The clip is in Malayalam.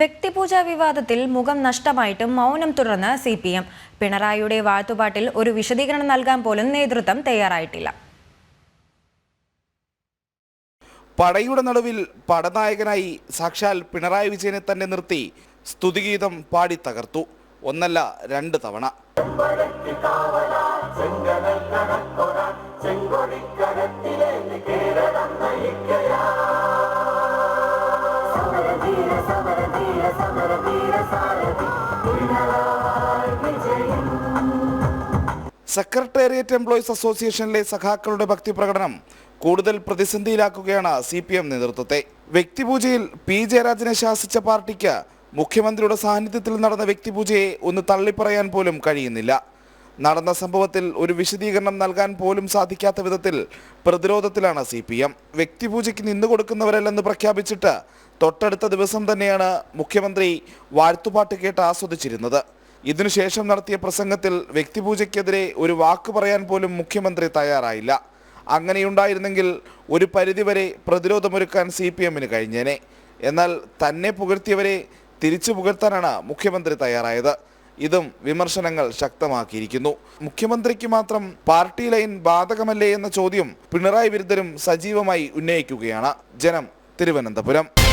വ്യക്തിപൂജാ വിവാദത്തിൽ മുഖം നഷ്ടമായിട്ടും മൗനം തുടർന്ന് CPM. പിണറായിയുടെ വാഴ്ത്തുപാട്ടിൽ ഒരു വിശദീകരണം നൽകാൻ പോലും നേതൃത്വം തയ്യാറായിട്ടില്ല. പടയുടെ നടുവിൽ പടനായകനായി സാക്ഷാൽ പിണറായി വിജയനെ തന്നെ നിർത്തി സ്തുതിഗീതം പാടി തകർത്തു. ഒന്നല്ല രണ്ട് തവണ. സെക്രട്ടേറിയറ്റ് എംപ്ലോയീസ് അസോസിയേഷനിലെ സഖാക്കളുടെ ഭക്തി പ്രകടനം കൂടുതൽ പ്രതിസന്ധിയിലാക്കുകയാണ് CPM നേതൃത്വത്തെ. വ്യക്തിപൂജയിൽ P. ജയരാജനെ ശാസിച്ച പാർട്ടിക്ക് മുഖ്യമന്ത്രിയുടെ സാന്നിധ്യത്തിൽ നടന്ന വ്യക്തിപൂജയെ ഒന്ന് തള്ളിപ്പറയാൻ പോലും കഴിയുന്നില്ല. നടന്ന സംഭവത്തിൽ ഒരു വിശദീകരണം നൽകാൻ പോലും സാധിക്കാത്ത വിധത്തിൽ പ്രതിരോധത്തിലാണ് CPM. വ്യക്തിപൂജയ്ക്ക് നിന്നുകൊടുക്കുന്നവരല്ലെന്ന് പ്രഖ്യാപിച്ചിട്ട് തൊട്ടടുത്ത ദിവസം തന്നെയാണ് മുഖ്യമന്ത്രി വാഴ്ത്തുപാട്ട് കേട്ട് ആസ്വദിച്ചിരുന്നത്. ഇതിനുശേഷം നടത്തിയ പ്രസംഗത്തിൽ വ്യക്തിപൂജയ്ക്കെതിരെ ഒരു വാക്ക് പറയാൻ പോലും മുഖ്യമന്ത്രി തയ്യാറായില്ല. അങ്ങനെയുണ്ടായിരുന്നെങ്കിൽ ഒരു പരിധിവരെ പ്രതിരോധമൊരുക്കാൻ CPMന് കഴിഞ്ഞേനെ. എന്നാൽ തന്നെ പുകഴ്ത്തിയവരെ തിരിച്ചു പുകഴ്ത്താനാണ് മുഖ്യമന്ത്രി തയ്യാറായത്. ഇതും വിമർശനങ്ങൾ ശക്തമാക്കിയിരിക്കുന്നു. മുഖ്യമന്ത്രിക്ക് മാത്രം പാർട്ടി ലൈൻ ബാധകമല്ലേ എന്ന ചോദ്യം പിണറായി വിരുദ്ധരും സജീവമായി ഉന്നയിക്കുകയാണ്. ജനം, തിരുവനന്തപുരം.